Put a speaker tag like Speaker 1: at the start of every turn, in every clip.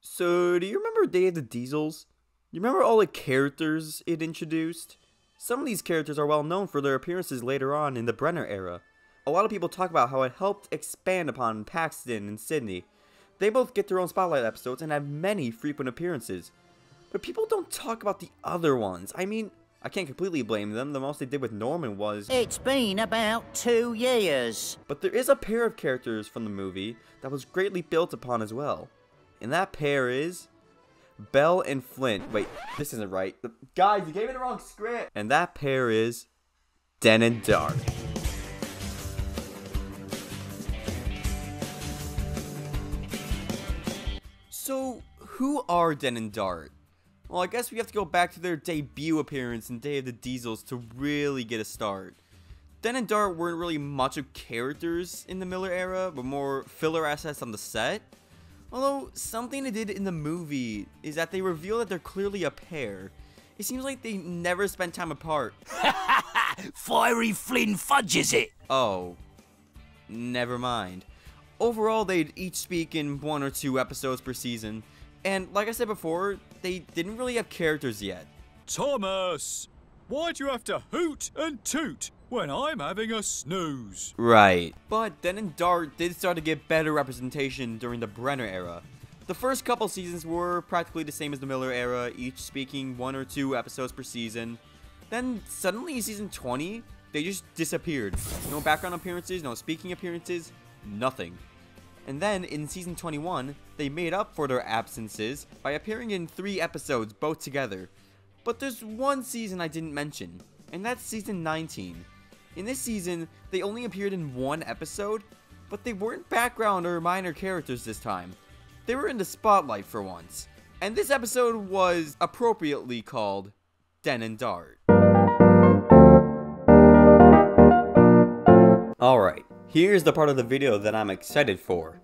Speaker 1: So, do you remember Day of the Diesels? You remember all the characters it introduced? Some of these characters are well known for their appearances later on in the Brenner era. A lot of people talk about how it helped expand upon Paxton and Sydney. They both get their own spotlight episodes and have many frequent appearances. But people don't talk about the other ones. I mean, I can't completely blame them. The most they did with Norman was...
Speaker 2: It's been about 2 years.
Speaker 1: But there is a pair of characters from the movie that was greatly built upon as well. And that pair is... Belle and Flint. Wait, this isn't right. Guys, you gave me the wrong script. And that pair is... Den and Dart. So, who are Den and Dart? Well, I guess we have to go back to their debut appearance in Day of the Diesels to really get a start. Den and Dart weren't really much of characters in the Miller era, but more filler assets on the set. Although, something they did in the movie is that they reveal that they're clearly a pair. It seems like they never spent time apart.
Speaker 2: Fiery Flynn fudges it.
Speaker 1: Oh, never mind. Overall, they'd each speak in 1 or 2 episodes per season. And like I said before, they didn't really have characters yet.
Speaker 3: Thomas! Why do you have to hoot and toot when I'm having a snooze?
Speaker 1: Right. But Den and Dart did start to get better representation during the Brenner era. The first couple seasons were practically the same as the Miller era, each speaking 1 or 2 episodes per season. Then suddenly in season 20, they just disappeared. No background appearances, no speaking appearances, nothing. And then in season 21, they made up for their absences by appearing in 3 episodes both together. But there's one season I didn't mention, and that's season 19. In this season, they only appeared in 1 episode, but they weren't background or minor characters this time. They were in the spotlight for once. And this episode was appropriately called Den and Dart. Alright, here's the part of the video that I'm excited for.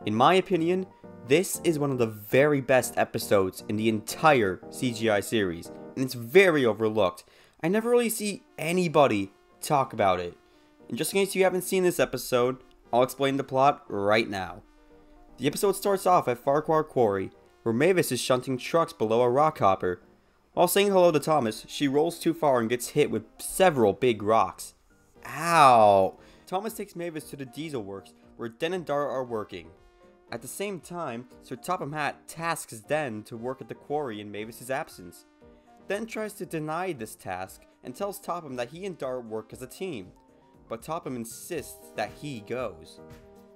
Speaker 1: In my opinion, this is one of the very best episodes in the entire CGI series, and it's very overlooked. I never really see anybody talk about it. And just in case you haven't seen this episode, I'll explain the plot right now. The episode starts off at Farquhar Quarry, where Mavis is shunting trucks below a rock hopper. While saying hello to Thomas, she rolls too far and gets hit with several big rocks. Ow! Thomas takes Mavis to the Diesel Works, where Den and Dart are working. At the same time, Sir Topham Hatt tasks Den to work at the quarry in Mavis's absence. Den tries to deny this task and tells Topham that he and Dart work as a team, but Topham insists that he goes.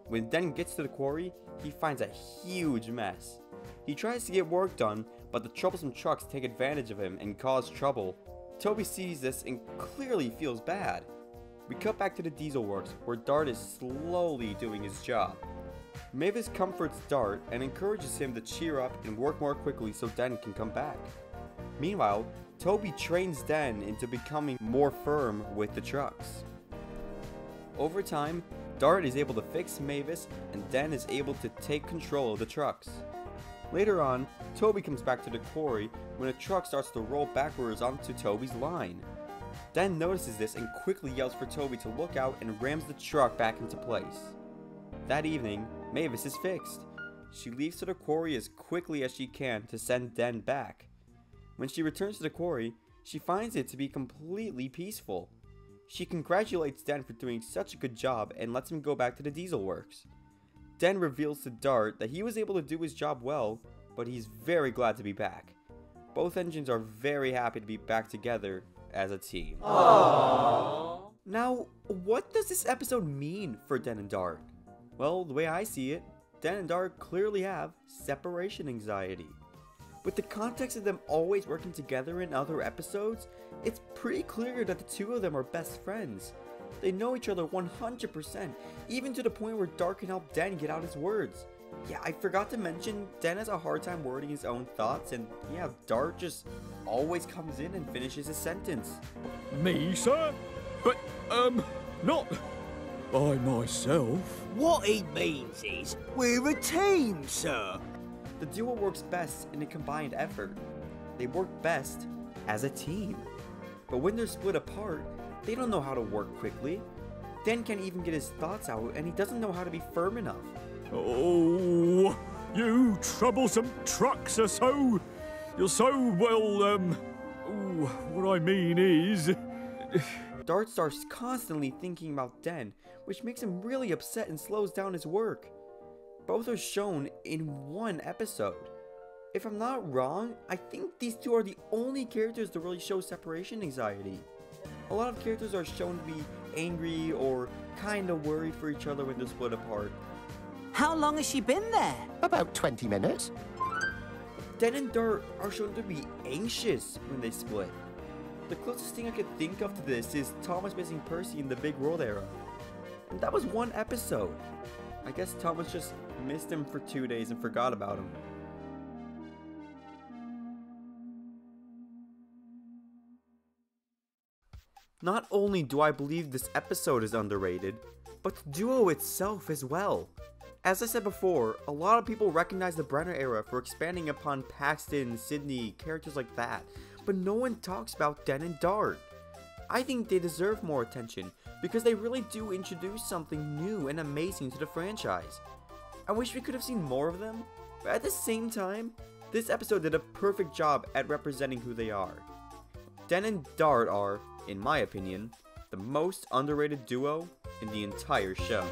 Speaker 1: When Den gets to the quarry, he finds a huge mess. He tries to get work done, but the troublesome trucks take advantage of him and cause trouble. Toby sees this and clearly feels bad. We cut back to the Diesel Works, where Dart is slowly doing his job. Mavis comforts Dart and encourages him to cheer up and work more quickly so Den can come back. Meanwhile, Toby trains Den into becoming more firm with the trucks. Over time, Dart is able to fix Mavis and Den is able to take control of the trucks. Later on, Toby comes back to the quarry when a truck starts to roll backwards onto Toby's line. Den notices this and quickly yells for Toby to look out and rams the truck back into place. That evening, Mavis is fixed. She leaves to the quarry as quickly as she can to send Den back. When she returns to the quarry, she finds it to be completely peaceful. She congratulates Den for doing such a good job and lets him go back to the Diesel Works. Den reveals to Dart that he was able to do his job well, but he's very glad to be back. Both engines are very happy to be back together as a team.
Speaker 2: Aww.
Speaker 1: Now, what does this episode mean for Den and Dart? Well, the way I see it, Den and Dart clearly have separation anxiety. With the context of them always working together in other episodes, it's pretty clear that the two of them are best friends. They know each other 100%, even to the point where Dart can help Den get out his words. Yeah, I forgot to mention, Den has a hard time wording his own thoughts, and yeah, Dart just always comes in and finishes his sentence.
Speaker 3: Me, sir? But, not by myself.
Speaker 2: What he means is, we're a team, sir.
Speaker 1: The duo works best in a combined effort. They work best as a team. But when they're split apart, they don't know how to work quickly. Den can't even get his thoughts out, and he doesn't know how to be firm enough.
Speaker 3: Oh, You troublesome trucks are so... You're so, well, what I mean is...
Speaker 1: Dart starts constantly thinking about Den, which makes him really upset and slows down his work. Both are shown in one episode. If I'm not wrong, I think these two are the only characters to really show separation anxiety. A lot of characters are shown to be angry or kinda worried for each other when they're split apart.
Speaker 2: How long has she been there?
Speaker 4: About 20 minutes.
Speaker 1: Den and Dart are shown to be anxious when they split. The closest thing I could think of to this is Thomas missing Percy in the Big World era. And that was one episode. I guess Thomas just missed him for 2 days and forgot about him. Not only do I believe this episode is underrated, but the duo itself as well. As I said before, a lot of people recognize the Brenner era for expanding upon Paxton, Sydney, characters like that, but no one talks about Den and Dart. I think they deserve more attention because they really do introduce something new and amazing to the franchise. I wish we could have seen more of them, but at the same time, this episode did a perfect job at representing who they are. Den and Dart are, in my opinion, the most underrated duo in the entire show.